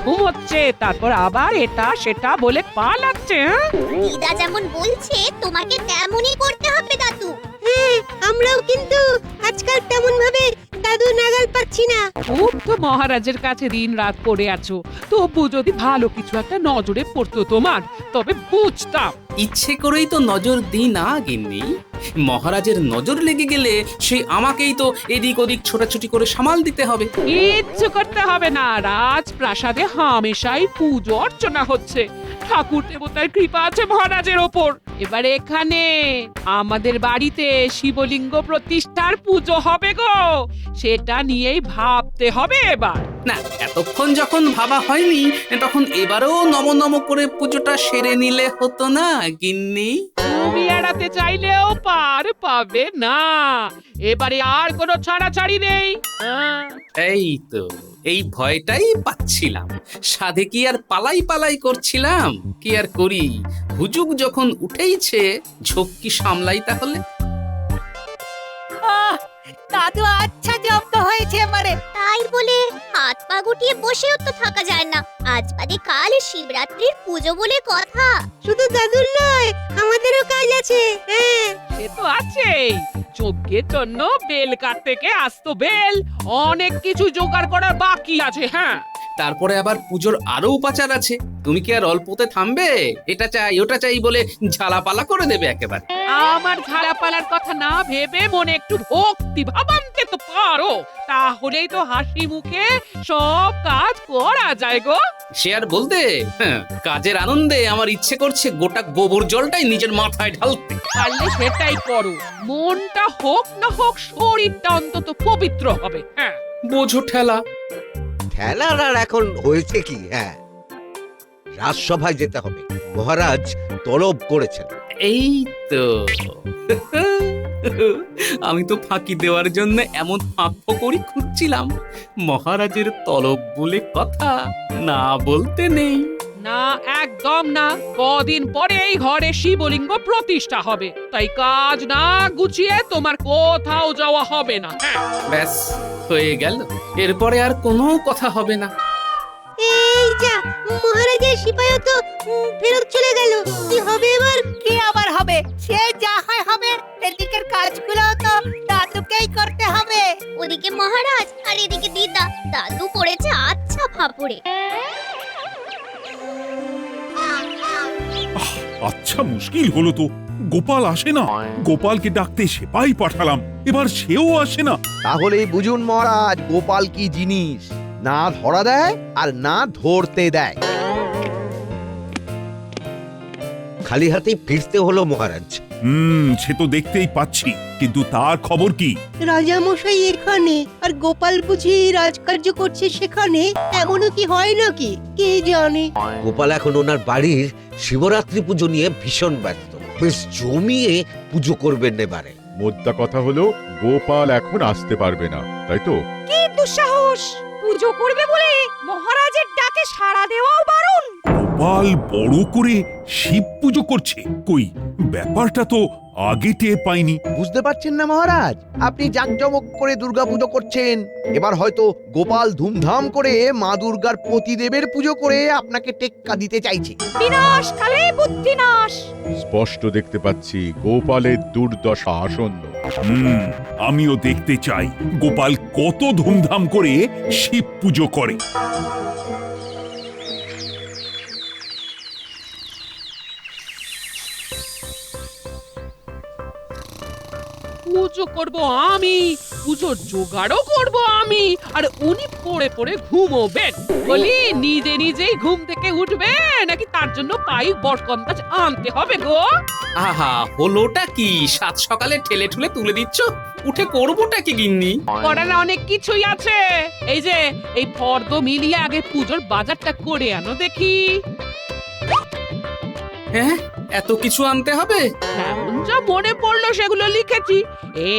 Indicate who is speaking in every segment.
Speaker 1: ঘুমোচ্ছে, তারপর আবার এটা সেটা বলে পালাচ্ছে।
Speaker 2: দিদা যেমন বলছে তোমাকে তেমনই করতে হবে দাদু।
Speaker 3: হ্যাঁ, আমরাও কিন্তু আজকাল তেমন ভাবে দাদু নাগাল পাচ্ছি না।
Speaker 1: খুব তো মহারাজের কাছে দিন রাত পড়ে আছো, তবু যদি ভালো কিছু একটা নজরে পড়তো তোমার, তবে বুঝতাম।
Speaker 4: ইচ্ছে করেই তো নজর দিই না গিন্নি। মহারাজের নজর লেগে গেলে সে আমাকেই তো এদিক ওদিক ছোটাছুটি করে সামাল দিতে হবে।
Speaker 1: কিচ্ছু করতে হবে না, রাজপ্রাসাদে হামেশাই পুজো অর্চনা হচ্ছে, ঠাকুর দেবতার কৃপা আছে মহারাজের ওপর। এবার এখানে আমাদের বাড়িতে শিবলিঙ্গ প্রতিষ্ঠার পুজো হবে গো, সেটা নিয়েই ভাবতে হবে এবার।
Speaker 4: না, এতক্ষণ যখন ভাবা হয়নি, তখন এবারেও নম নম করে পুজোটা সেরে নিলে হতো না গিন্নি?
Speaker 1: তুমি এড়াতে চাইলেও পার পাবে না, এবারে আর কোনো ছাড়াছাড়ি নেই।
Speaker 4: এই তো, এই ভয়টাই পাচ্ছিলাম। সাধে কি আর পালাই পালাই করছিলাম? কি আর করি, হুজুগ যখন উঠেইছে, ঝক্কি সামলাই তাহলে।
Speaker 3: দাদু আচ্ছা জব্দ হয়েছে এবারে।
Speaker 2: তাই বলে হাত পা গুটিয়ে বসেও তো থাকা যায় না। আজ বাদে কাল শিবরাত্রির পুজো বলে কথা।
Speaker 3: শুধু দাদুর নয়, আমাদেরও কাজ আছে। হ্যাঁ,
Speaker 1: সে তো আছেই, যজ্ঞের জন্য বেল কাটতে কে আসতো বেল, অনেক কিছু জোগাড় করার বাকি আছে। হ্যাঁ,
Speaker 4: তারপরে আবার পুজোর আরো উপাচার আছে। তুমি কি আর অল্পতে থামবে? এটা চাই ওটা চাই বলে ঝালাপালা করে দেবে একেবারে।
Speaker 1: আমার ঝাড়াপালার কথা না ভেবে মনে একটু ভক্তি ভাব আনতে তো পারো, তাহলেই তো হাসি মুখে সব কাজ করা যায় গো।
Speaker 4: সে আর বলতে, হ্যাঁ, কাজের আনন্দে আমার ইচ্ছে করছে গোটা গোবর জলটাই নিজের মাথায় ঢালতে।
Speaker 1: পারলে সেটাই করো, মনটা হোক না হোক শরীরটা অন্তত পবিত্র হবে। হ্যাঁ,
Speaker 4: বোঝো ঠেলা।
Speaker 5: খেলার আর এখন হয়েছে কি? হ্যাঁ, রাজসভায় যেতে হবে, মহারাজ তলব করেছেন।
Speaker 4: এই তো আমি তো ফাঁকি দেওয়ার জন্য এমন ফাঁক ফকরি খুঁজছিলাম। মহারাজের তলব বলে কথা, না বলতে নেই।
Speaker 1: না, একদম না, কদিন পরে এই ঘরে শিবলিঙ্গ প্রতিষ্ঠা হবে, তাই কাজ না গুছিয়ে তোমার কোথাও যাওয়া হবে না।
Speaker 4: ব্যাস হয়ে গেল, এরপরে আর কোনো কথা হবে না।
Speaker 3: এই যা, মহারাজের সিপাহী তো ফেরত চলে গেল। কি হবে এবার?
Speaker 6: কি আবার হবে? সে যা হয় হবে। এদিকের কাজগুলো তো দাদুকেই করতে হবে।
Speaker 2: ওদিকে মহারাজ আর এদিকে দিদা, দাদু পড়েছে আচ্ছা ফাপড়ে।
Speaker 7: আচ্ছা, মুশকিল হলো তো, গোপাল আসে না। গোপালকে ডাকতে সেপাই পাঠালাম, এবার সেও আসে না।
Speaker 5: তাহলেই বুঝুন মহারাজ, গোপাল কি জিনিস, না ধরা দেয় আর না ধরতে দেয়। খালি হাতেই ফিরতে হলো মহারাজ।
Speaker 7: সে তো দেখতেই পাচ্ছি, কিন্তু তার খবর কি?
Speaker 3: রাজা মশাই এখানে, আর গোপাল বুঝি রাজকার্য করছে সেখানে। এমনও কি হয় নাকি কে জানে।
Speaker 5: গোপাল এখন ওনার বাড়ির শিবরাত্রি পুজো নিয়ে ভীষণ ব্যস্ত, বেশ জমিয়ে পুজো করবেন এবারে।
Speaker 8: মোদ্দা কথা হলো, গোপাল এখন আসতে পারবে না, তাই তো?
Speaker 6: কি দুঃসাহস! পুজো করবে বলে মহারাজের ডাকে সাড়া দেওয়াও বারণ।
Speaker 7: গোপাল বড় করে শিব পুজো করছে? কই, ব্যাপারটা তো আগে টের পাইনি।
Speaker 5: বুঝতে পারছেন না মহারাজ, আপনি জাঁকজমক করে দুর্গা পুজো করছেন, এবার হয়তো গোপাল ধুমধাম করে মা দুর্গার পতিদেবের পুজো করে আপনাকে টেক্কা দিতে চাইছে।
Speaker 6: বিনাশ কালে বুদ্ধি নাশ।
Speaker 8: স্পষ্ট দেখতে পাচ্ছি গোপালের দুর্দশা আসন্ন।
Speaker 7: আমিও দেখতে চাই গোপাল কত ধুমধাম করে শিব পুজো করে।
Speaker 1: পুজো করব আমি, পুজোর জোগাড়ও করব আমি, আর উনি পড়ে পড়ে ঘুমোবেন। বলি নিজে নিজেই ঘুম থেকে উঠবে নাকি তার জন্য পাই বরকন্দাজ আনতে হবে গো?
Speaker 4: আহা, হলোটা কি? সাত সকালে ঠেলে ঠুলে তুলে দিচ্ছ, উঠে করবোটা কি গিন্নি?
Speaker 1: করার অনেক কিছুই আছে। এই যে এই ফর্দ মিলিয়ে আগে পুজোর বাজারটা করে আনো দেখি।
Speaker 4: হ্যাঁ, এত কিছু আনতে হবে?
Speaker 1: এমন যা মনে পড়লো সেগুলো লিখেছি।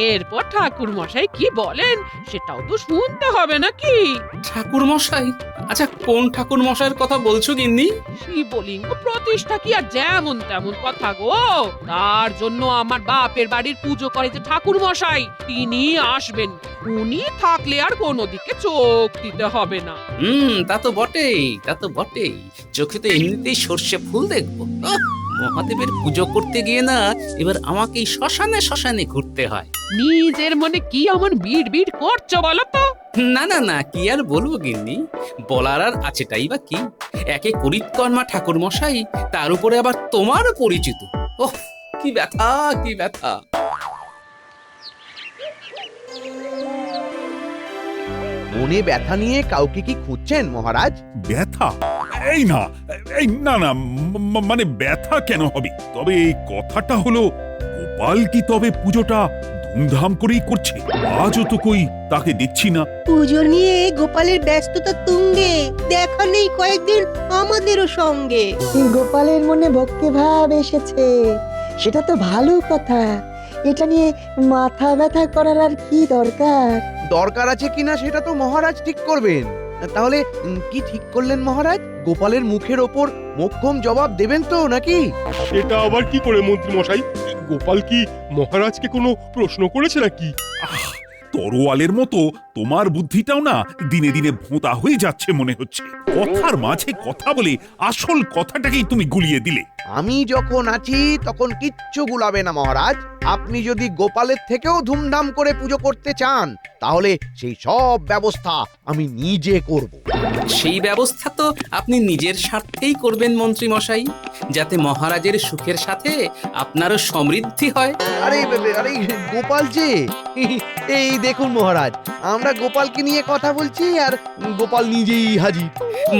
Speaker 1: এরপর ঠাকুর মশাই কি বলেন সেটাও তো শুনতে হবে নাকি?
Speaker 4: ঠাকুর মশাই? আচ্ছা, কোন ঠাকুর মশাইয়ের কথা বলছো গিন্নি?
Speaker 1: শিবলিঙ্গ প্রতিষ্ঠা কি আর যেমন তেমন কথা গো? তার জন্য আমার বাপের বাড়ির পুজো করে যে ঠাকুর মশাই, তিনি আসবেন। উনি থাকলে আর কোনো দিকে চোখ দিতে হবে না।
Speaker 4: তা তো বটেই, তা তো বটেই। চোখে তো এমনিতেই সর্ষে ফুল দেখবো। মহাদেবের পুজো করতে গিয়ে না এবার আমাকেই শ্মশানে শ্মশানে ঘুরতে হয়।
Speaker 1: নিজের মনে কি এমন বিড় বিড় করছো বলো তো?
Speaker 4: না না না, কি আর বলবো গিন্নি, বলার আর আছেটাই বা কি। একে করিতকর্মা ঠাকুর মশাই, তার উপরে আবার তোমার পরিচিত। ওহ, কি ব্যথা, কি ব্যথা।
Speaker 5: মনে ব্যথা নিয়ে কাউকে কি খুঁজছেন মহারাজ?
Speaker 7: ব্যথা? এই না, এই না না, মানে ব্যথা কেন হবে? তবে এই কথাটা হলো, গোপাল কি তবে পুজোটা ধুমধাম করেই করছে? আজও তো কই তাকে দেখছি না।
Speaker 3: পুজো নিয়ে গোপালের ব্যস্ততা তুঙ্গে, দেখা নেই কয়েকদিন আমাদেরও সঙ্গে।
Speaker 9: গোপালের মনে ভক্তিভাব এসেছে, সেটা তো ভালো কথা। এটা নিয়ে মাথা ব্যথা করার আর কি দরকার?
Speaker 5: দরকার আছে কিনা সেটা তো মহারাজ ঠিক করবেন। তাহলে কি ঠিক করলেন মহারাজ? গোপালের মুখের ওপর মোক্ষম জবাব দেবেন তো নাকি?
Speaker 10: সেটা আবার কি করে মন্ত্রী মশাই? গোপাল কি মহারাজকে কোনো প্রশ্ন করেছে নাকি?
Speaker 7: তরোয়ালের মতো তোমার বুদ্ধিটাও না দিনে দিনে ভোঁতা হয়ে যাচ্ছে মনে হচ্ছে। কথার মাঝে কথা বলে আসল কথাটাকেই তুমি গুলিয়ে দিলে।
Speaker 5: আমি যখন আছি তখন কিচ্ছু গুলাবে না মহারাজ। আপনি যদি গোপালের থেকেও ধুমধাম করে পুজো করতে চান তাহলে সেই সব ব্যবস্থা আমি নিজে করব।
Speaker 4: সেই ব্যবস্থা তো আপনি নিজের স্বার্থেই করবেন মন্ত্রী মশাই, যাতে মহারাজের সুখের সাথে আপনারও সমৃদ্ধি হয়।
Speaker 5: আরে আরে গোপাল যে, এই দেখুন মহারাজ, আমরা গোপালকে নিয়ে কথা বলছি আর গোপাল নিজেই হাজির।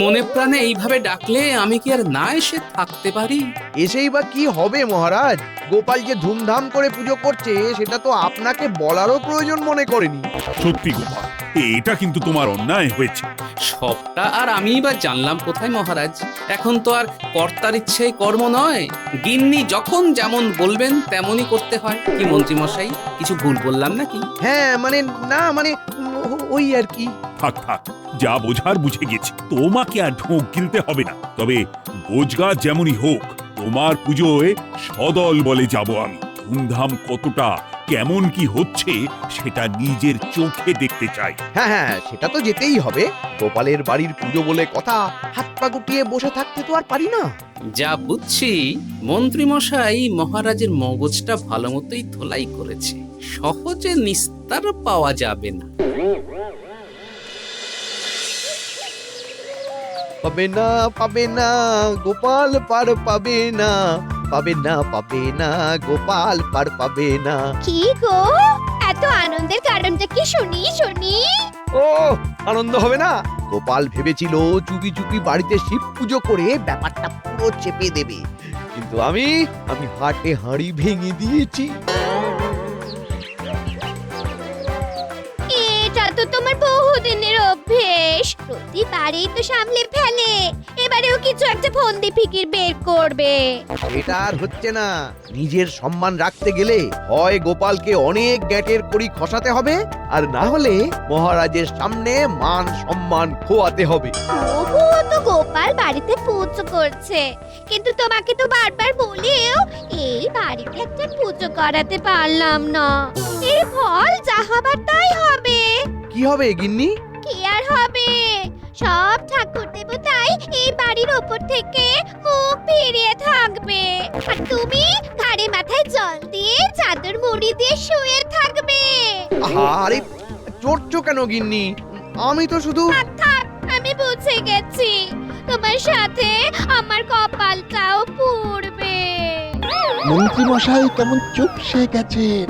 Speaker 4: মনে প্রাণে এইভাবে ডাকলে আমি কি আর না এসে থাকতে পারি?
Speaker 5: এসেই বা কি হবে মহারাজ? গোপাল যে ধুমধাম করে পুজো করছে সেটা তো আপনাকে বলারও প্রয়োজন মনে করেনি।
Speaker 7: সত্যি গোপাল, এটা কিন্তু তোমার অন্যায় হয়েছে।
Speaker 4: সবটা আর আমিই বা জানলাম কোথায় মহারাজ? এখন তো আর কর্তার ইচ্ছেই কর্ম নয়, গিন্নি যখন যেমন বলবেন তেমনই করতে হয়। কি মন্ত্রী মশাই, কিছু ভুল বললাম নাকি?
Speaker 5: হ্যাঁ মানে না, মানে ওই আর কি।
Speaker 7: থাক থাক, যা বোঝার বুঝে গেছি, তোমাকে আর ঢোক গিলতে হবে না। তবে বোঝগা যেমনই হোক, তোমার পুজোয় সদল বলে যাব আমি। ধুমধাম কতটা, কেমন কি হচ্ছে সেটা নিজের চোখে দেখতে চাই।
Speaker 5: হ্যাঁ হ্যাঁ, সেটা তো যেতেই হবে। গোপালের বাড়ির পুজো বলে কথা, হাত পা গুটিয়ে বসে থাকতে তো আর পারি না।
Speaker 4: যা বুঝছি মন্ত্রী মশাই মহারাজের মগজটা ভালো মতোই ধোলাই করেছে, সহজে নিস্তার পাওয়া যাবে না।
Speaker 5: পাবে না, পাবে না গোপাল পার পাবে না, পাবে না, পাবে না গোপাল পার পাবে না।
Speaker 2: কি গো, এত আনন্দের কারণটা কি শুনি শুনি?
Speaker 5: ও, আনন্দ হবে না? গোপাল ভেবেছিল চুপি চুপি বাড়িতে শিব পুজো করে ব্যাপারটা পুরো চেপে দেবে, কিন্তু আমি হাটে হাঁড়ি ভেঙে দিয়েছি।
Speaker 2: এটা তো তোমার বহুদিনের অভ্যেস, প্রতিবারেই তো সামলে ফেলে, এবারেও কিছু একটা ফন্দি ফিকির বের করবে।
Speaker 5: এটা আর হচ্ছে না। নিজের সম্মান রাখতে গেলে হয় গোপালকে অনেক গ্যাটের কড়ি খসাতে হবে, আর না হলে মহারাজের সামনে মান সম্মান খোয়াতে হবে।
Speaker 2: তবুও তো গোপাল বাড়িতে পুজো করছে, কিন্তু তোমাকে তো বারবার বলেও এই বাড়িতে একটা পুজো করাতে পারলাম না। এর ফল যা হবার তাই হবে।
Speaker 5: কি হবে গিন্নি?
Speaker 2: কি আর হবে, সব ঠাকুর দেবতাই এই বাড়ির ওপর থেকে মুখ ফিরিয়ে থাকবে, আর তুমি ঘাড়ে মাথায় জল দিয়ে চাদর মুড়ি দিয়ে শুয়ে থাকবে।
Speaker 5: আরে চড়ছো কেন গিন্নি? আমি তো শুধু...
Speaker 2: থাক, আমি বুঝে গেছি, তোমার সাথে আমার কপালটাও পুড়বে।
Speaker 11: মন্ত্রী মশাই কেমন চুপসে গেছেন।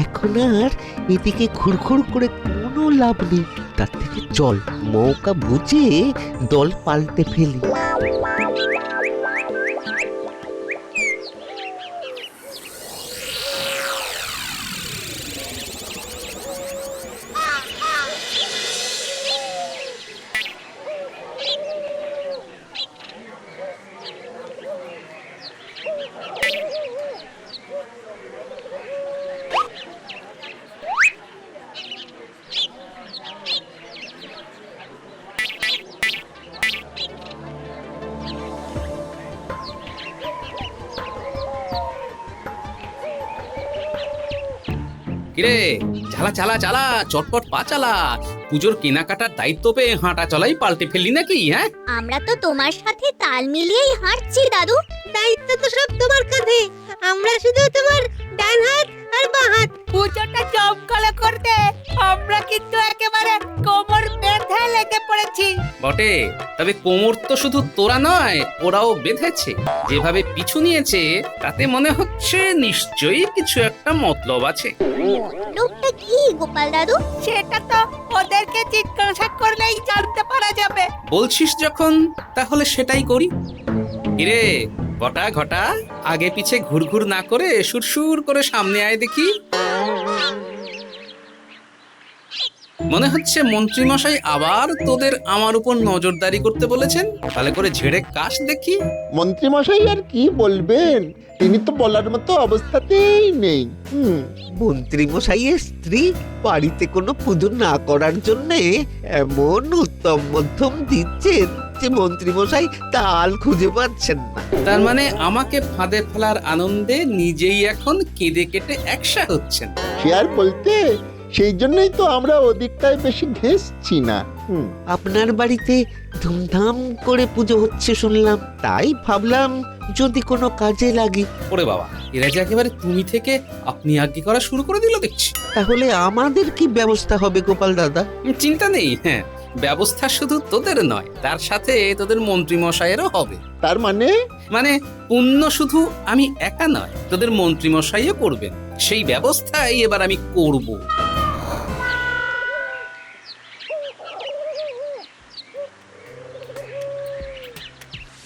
Speaker 11: এখন আর এদিকে ঘুরঘুর করে কোনো লাভ নেই। তার থেকে চল মৌকা বুঝে দল পাল্টে ফেলি।
Speaker 4: কিরে চালা চালা চালা, চটপট পা চালা। পুজোর কেনাকাটার দায়িত্ব পেয়ে হাঁটা চলাই পাল্টে ফেললি নাকি? হ্যাঁ,
Speaker 2: আমরা তো তোমার সাথে তাল মিলিয়েই হাঁটছি দাদু।
Speaker 3: দায়িত্ব তো সব তোমার কাঁধে, আমরা শুধু তোমার ডান হাত আর বাঁ হাত।
Speaker 6: পুজোটা জমকালো করতে আমরা কিন্তু একেবারে কোমর বেঁধে লেগে পড়েছি।
Speaker 4: বটে, তবে কোমর তো শুধু তোরা নয়, ওরাও বেঁধেছে। যেভাবে পিছু নিয়েছে তাতে মনে হচ্ছে নিশ্চয়ই কিছু একটা মতলব আছে।
Speaker 2: লোকটা কি গোপাল দাদু?
Speaker 6: সেটা তো ওদেরকে জিজ্ঞাসা করলেই জানতে পারা যাবে।
Speaker 4: বলছিস যখন, তাহলে সেটাই করি। কিরে বটা ঘটা, আগে পিছে ঘুরঘুর না করে সুরসুর করে সামনে আয় দেখি। মনে হচ্ছে মন্ত্রী মশাই আবার তোদের আমার উপর নজরদারি করতে বলেছেন। তাহলে করে ঝেড়ে কাশ দেখি।
Speaker 11: মন্ত্রীমশাই আর কি বলবেন, তিনি তো বলার মতো অবস্থাতেই নেই। মন্ত্রীমশাইয়ের স্ত্রী বাড়িতে কোনো পুজো না করার জন্য এমন উত্তম মধ্যম দিচ্ছেন যে মন্ত্রীমশাই তাল খুঁজে পাচ্ছেন না।
Speaker 4: তার মানে আমাকে ফাঁদে ফেলার আনন্দে নিজেই এখন কেঁদে কেটে একসা হচ্ছেন।
Speaker 11: সে আর বলতে, সেই জন্যই তো আমরা ওদিকটায় বেশি ঘেঁষছি না। আপনার বাড়িতে ধুমধাম করে পুজো হচ্ছে শুনলাম, তাই ভাবলাম যদি কোনো কাজে লাগে।
Speaker 4: ওরে বাবা, এরা যে একেবারে তুমি থেকে আপনি আজ্ঞে করা শুরু করে দিল দেখছি।
Speaker 11: তাহলে আমাদের কি ব্যবস্থা হবে গোপাল দাদা?
Speaker 4: চিন্তা নেই, হ্যাঁ, ব্যবস্থা শুধু তোদের নয়, তার সাথে তোদের মন্ত্রী মশাইয়েরও হবে।
Speaker 11: তার
Speaker 4: মানে পুণ্য শুধু আমি একা নয়, তোদের মন্ত্রী মশাইও করবেন। সেই ব্যবস্থাই এবার আমি করব।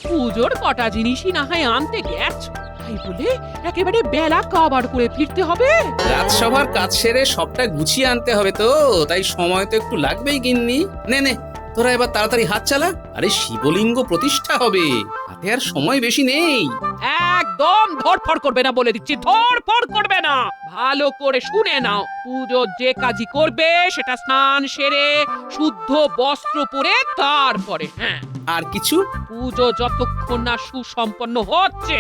Speaker 1: পুজোর কটা জিনিসই না হয় আনতে গেছো, তাই বলে একেবারে বেলা কাবার করে ফিরতে হবে?
Speaker 4: রাজসভার কাজ সেরে সবটা গুছিয়ে আনতে হবে তো, তাই সময় তো একটু লাগবেই গিন্নি। নে নে, তোরা এবার তাড়াতাড়ি হাত চালা। আরে শিবলিঙ্গ প্রতিষ্ঠা হবে, হাতে আর সময় বেশি নেই।
Speaker 1: একদম ধরফর করবে না বলে দিচ্ছি, ধরফর করবে না। ভালো করে শুনে নাও, পুজোর যে কাজই করবে সেটা স্নান সেরে শুদ্ধ বস্ত্র পরে তারপরে। হ্যাঁ,
Speaker 4: আর কিছু?
Speaker 1: পুজো যতক্ষণ না সুসম্পন্ন হচ্ছে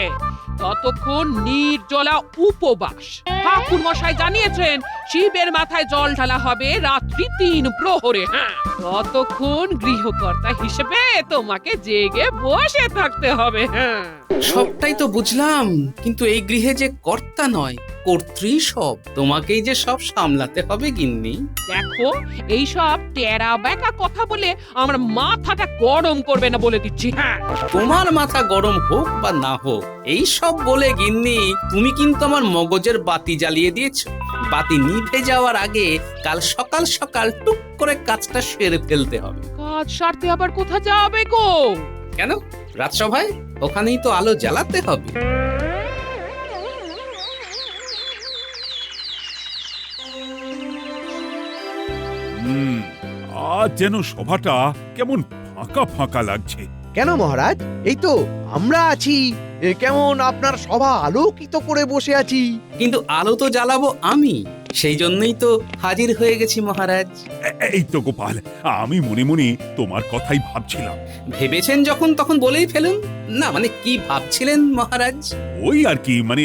Speaker 1: ততক্ষণ নির্জলা উপবাস। ঠাকুর মশাই জানিয়েছেন শিবের মাথায় জল ঢালা হবে রাত্রি 3 প্রহরে। হ্যাঁ, ততক্ষণ গৃহকর্তা হিসেবে তোমাকে জেগে বসে থাকতে হবে। হ্যাঁ,
Speaker 4: সবটাই তো বুঝলাম, কিন্তু এই গৃহে যে কর্তা নয়, কর্ত্রী সব। তোমাকেই যে সব সামলাতে হবে গিন্নি।
Speaker 1: দেখো, এই সব টেরা বেঁকা কথা বলে আমার মাথাটা গরম করবে না বলে দিচ্ছি। হ্যাঁ,
Speaker 4: তোমার মাথা গরম হোক বা না হোক, এই সব বলে গিন্নি তুমি কিন্তু আমার মগজের বাতি জ্বালিয়ে দিয়েছো। বাতি নিভে যাওয়ার আগে কাল সকাল সকাল টুক করে কাজটা সেরে ফেলতে হবে।
Speaker 1: কাজ সারতে আবার কোথা যাবে গো?
Speaker 4: কেন, রাজসভায়? ওখানেই তো আলো জ্বালাতে হবে।
Speaker 7: আজ যেন সভাটা কেমন ফাঁকা ফাঁকা লাগছে।
Speaker 5: কেন মহারাজ? এই তো আমরা আছি, কেমন আপনার সভা আলোকিত করে বসে আছি।
Speaker 4: কিন্তু আলো তো জ্বালাবো আমি, সেই জন্যই তো হাজির হয়ে গেছি মহারাজ।
Speaker 7: এই তো গোপাল, আমি মনে মনে তোমার কথাই ভাবছিলাম।
Speaker 4: ভেবেছেন যখন তখন বলেই ফেলুন না। মানে কি ভাবছিলেন মহারাজ?
Speaker 7: ওই আর কি, মানে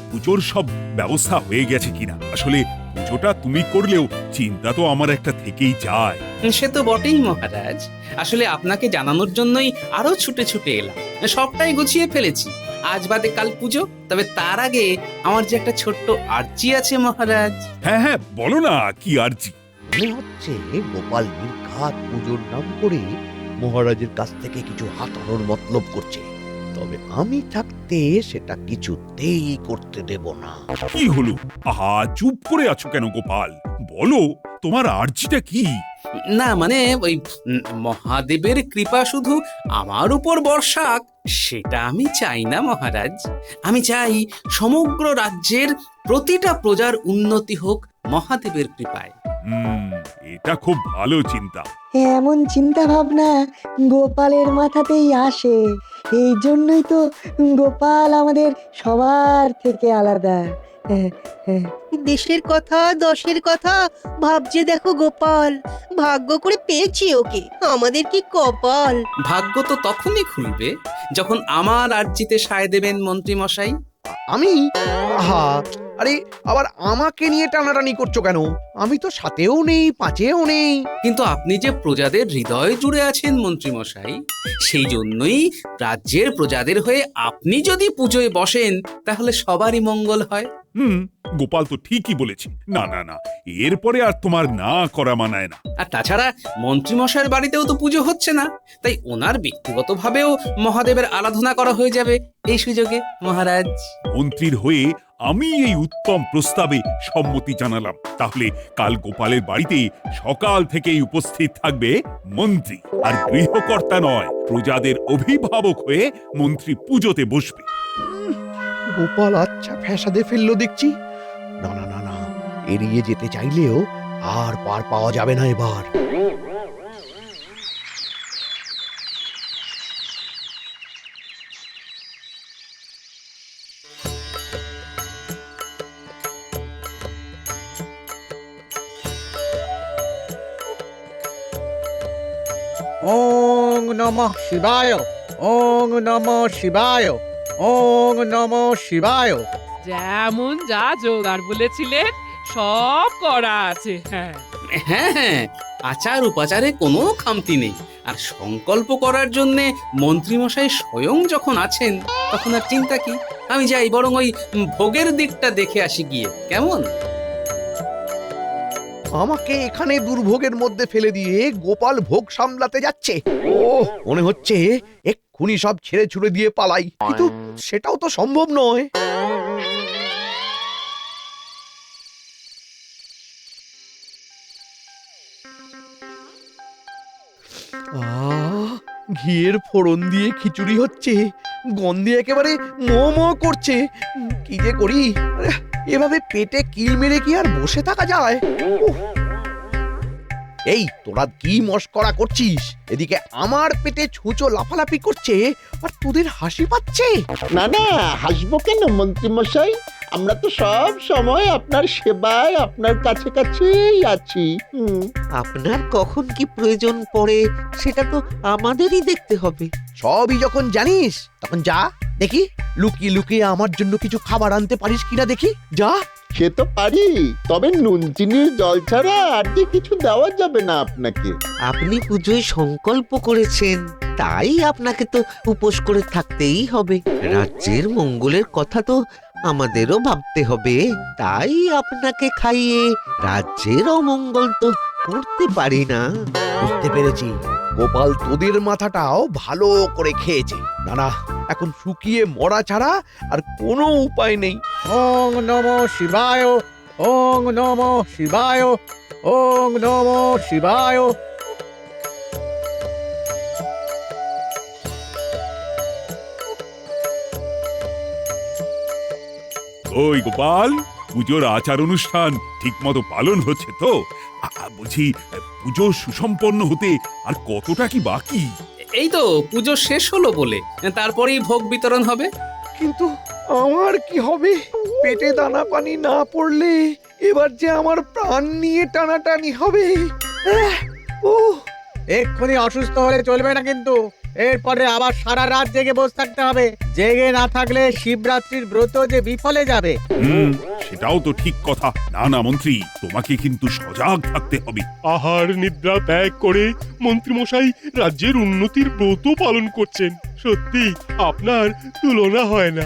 Speaker 7: পুজোর সব ব্যবস্থা হয়ে গেছে কিনা। আসলে পুজোটা তুমি করলেও চিন্তা তো আমার একটা থেকেই যায়।
Speaker 4: সে তো বটেই মহারাজ, আসলে আপনাকে জানানোর জন্যই আরো ছুটে ছুটে এলাম। সবটাই গুছিয়ে ফেলেছি, আজ বাদে কাল পুজো। তবে তার আগে আমার যে একটা ছোট্ট আর্জি আছে মহারাজ।
Speaker 7: হ্যাঁ হ্যাঁ, বলো না, কি আর্জি?
Speaker 5: মনে হচ্ছে গোপাল নির্ঘাত পুজোর নাম করে মহারাজের কাছ থেকে কিছু হাতানোর মতলব করছে। তবে আমি থাকতে সেটা কিছুতেই করতে দেব না।
Speaker 7: কি হলো? আহা, চুপ করে আছো কেন গোপাল? বলো, তোমার আর্জিটা কি?
Speaker 4: না মানে ওই মহাদেবের কৃপা শুধু আমার উপর বর্ষাক, সেটা আমি চাই না মহারাজ। আমি চাই সমগ্র রাজ্যের প্রতিটা প্রজার উন্নতি হোক মহাদেবের কৃপায়।
Speaker 7: এটা খুব ভালো চিন্তা।
Speaker 9: এমন চিন্তা ভাবনা গোপালের মাথাতেই আসে। এই জন্যই তো গোপাল আমাদের সবার থেকে আলাদা।
Speaker 3: দেশের কথা দশের কথা ভাবছে দেখো গোপাল, ভাগ্য করে পেয়েছি ওকে, আমাদের কি কপাল।
Speaker 4: ভাগ্য তো তখনই খুলবে যখন আমার আর্জিতে সায় দেবেন মন্ত্রী মশাই।
Speaker 5: আমি? আহা, আরে আবার আমাকে নিয়ে টানাটানি করছো কেন? আমি তো সাথেও নেই, পাঁচেও নেই।
Speaker 4: কিন্তু আপনি যে প্রজাদের হৃদয় জুড়ে আছেন মন্ত্রী মশাই, সেই জন্যই রাজ্যের প্রজাদের হয়ে আপনি যদি পুজোয় বসেন তাহলে সবারই মঙ্গল হয়।
Speaker 7: গোপাল তো ঠিকই বলেছে। না না না, এরপরে আর তোমার না করা মানায় না।
Speaker 4: আর তাছাড়া মন্ত্রী মশাইয়ের বাড়িতেও তো পুজো হচ্ছে না, তাই ওনার ব্যক্তিগতভাবেও মহাদেবের আরাধনা করা হয়ে যাবে এই সুযোগে মহারাজ।
Speaker 7: মন্ত্রীর হয়ে আমি এই উত্তম প্রস্তাবে সম্মতি জানালাম। তাহলে কাল গোপালের বাড়িতে সকাল থেকেই উপস্থিত থাকবে মন্ত্রী, আর গৃহকর্তা নয়, প্রজাদের অভিভাবক হয়ে মন্ত্রী পুজোতে বসবে।
Speaker 5: গোপাল আচ্ছা ফ্যাসাদে ফেললো দেখছি। না না না না, এড়িয়ে যেতে চাইলেও আর পার পাওয়া যাবে না এবার।
Speaker 12: ওং নমঃ শিবায়, ওং নমঃ শিবায়, ওং নমঃ শিবায়।
Speaker 1: যেমন যা জোগাড় বলেছিলেন সব করা আছে। হ্যাঁ
Speaker 4: হ্যাঁ হ্যাঁ, আচার উপাচারে কোনো খামতি নেই। আর সংকল্প করার জন্যে মন্ত্রী মশাই স্বয়ং যখন আছেন তখন আর চিন্তা কি। আমি যাই, বরং ওই ভোগের দিকটা দেখে আসি গিয়ে, কেমন?
Speaker 5: আমাকে এখানে দুর্ভোগের মধ্যে ফেলে দিয়ে গোপাল ভোগ সামলাতে যাচ্ছে। ও মনে হচ্ছে এক্ষুনি সব ছেড়ে ছুড়ে দিয়ে পালাই, কিন্তু সেটাও তো সম্ভব নয়। ঘিয়ের ফোড়ন দিয়ে খিচুড়ি হচ্ছে, গন্ধে একেবারে মো মো করছে। কি যে করি, এভাবে পেটে কিল মেরে কি আর বসে থাকা যায়? উফ! এই তোরা কি মস্করা করছিস? এদিকে আমার পেটে ছুঁচো লাফালাফি করছে আর তোদের হাসি পাচ্ছে।
Speaker 11: না না, হাসবো কেন মন্ত্রী মশাই? আমরা তো সব সময় আপনার সেবায় আপনার কাছে কাছেই আছি।
Speaker 13: আপনার কখন কি প্রয়োজন পড়ে সেটা তো আমাদেরই দেখতে হবে।
Speaker 5: সবই যখন জানিস তখন যা দেখি, লুকিয়ে লুকিয়ে আমার জন্য কিছু খাবার আনতে পারিস কিনা দেখি, যা।
Speaker 11: সে তো পারি, তবে নুন চিনির জল ছাড়া আর যে কিছু দেওয়া যাবে না আপনাকে।
Speaker 13: আপনি পুজোয় সংকল্প করেছেন, তাই আপনাকে তো উপোস করে থাকতেই হবে। রাজ্যের মঙ্গলের কথা তো আমাদেরও ভাবতে হবে, তাই আপনাকে খাইয়ে রাজ্যের অমঙ্গল তো করতে পারি না।
Speaker 5: বুঝতে পেরেছি, গোপাল তোদের মাথাটাও ভালো করে খেয়েছে। না না, এখন শুকিয়ে মরা ছাড়া আর কোনো উপায় নেই।
Speaker 12: ওং নমঃ শিবায়, ওং নমঃ শিবায়, ওং নমঃ শিবায়।
Speaker 7: ওই গোপাল, পুজোর আচার অনুষ্ঠান ঠিক মতো পালন হচ্ছে তো? বলছি, পুজো সুসম্পন্ন হতে আর কতটা কি বাকি?
Speaker 4: এই তো পুজো শেষ হলো বলে, তারপরেই ভোগ বিতরণ হবে।
Speaker 5: কিন্তু আমার কি হবে? পেটে দানা পানি না পড়লে এবার যে আমার প্রাণ নিয়ে টানাটানি হবে।
Speaker 12: এক্ষুনি অসুস্থ হলে চলবে না কিন্তু। এরপরে আবার সারা রাত জেগে বসে থাকতে হবে। জেগে না থাকলে শিবরাত্রির ব্রত যে বিফলে যাবে।
Speaker 7: সেটাও তো ঠিক কথা। না না মন্ত্রী, তোমাকে কিন্তু সজাগ থাকতে হবে।
Speaker 10: আহার নিদ্রা ত্যাগ করে মন্ত্রী মশাই রাজ্যের উন্নতির ব্রত পালন করছেন। সত্যি আপনার তুলনা হয় না।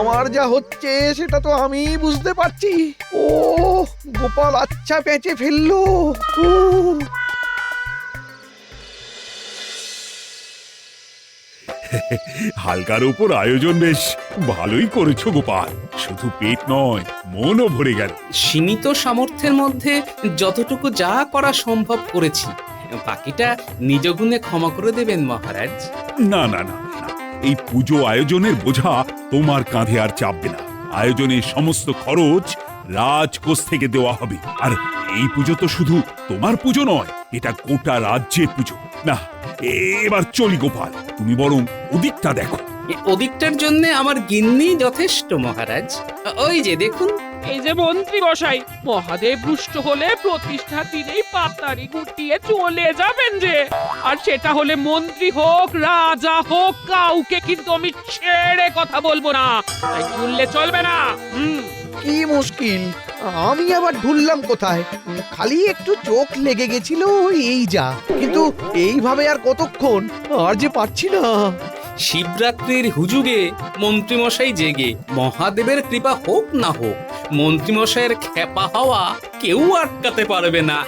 Speaker 5: আমার যা হচ্ছে সেটা তো আমি বুঝতে পারছি। ও গোপাল আচ্ছা পেঁচে ফেললো।
Speaker 7: হালকার উপর আয়োজন বেশ ভালোই করেছো গোপাল। শুধু পেট নয়, মনও ভরে গেল।
Speaker 4: সীমিত সামর্থ্যের মধ্যে যতটুকু যা করা সম্ভব করেছি, বাকিটা নিজ গুণে ক্ষমা করে দেবেন মহারাজ।
Speaker 7: না না না না, এই পুজো আয়োজনের বোঝা তোমার কাঁধে আর চাপবে না। আয়োজনের সমস্ত খরচ রাজকোষ থেকে দেওয়া হবে। আর এই পুজো তো শুধু তোমার পুজো নয়, এটা গোটা রাজ্যের পুজো। না, এবার চলি গোপাল, তুমি বরং ওদিকটা দেখো।
Speaker 4: ওদিকটার জন্য আমার গিন্নি যথেষ্ট মহারাজ। ওই যে দেখুন।
Speaker 1: এই যে মন্ত্রী মশাই, মহাদেব রুষ্ট হলে প্রতিষ্ঠার দিনেই পাতারি গুটিয়ে চলে যাবেন যে। আর সেটা হলে মন্ত্রী হোক রাজা হোক, কাউকে কিন্তু আমি ছেড়ে কথা বলবো না। তাই ভুললে চলবে না।
Speaker 14: কি মুশকিল, আমি আবার ঢুললাম কোথায়? খালি একটু চোখ লেগে গেছিল, এই যা। কিন্তু এইভাবে আর কতক্ষণ, আর যে পারছি না।
Speaker 4: শিবরাত্রির হুজুগে মন্ত্রীমশাই জেগে, মহাদেবের কৃপা হোক না হোক, মন্ত্রীমশাইয়ের খেপা হাওয়া কেউ আটকাতে পারবে না।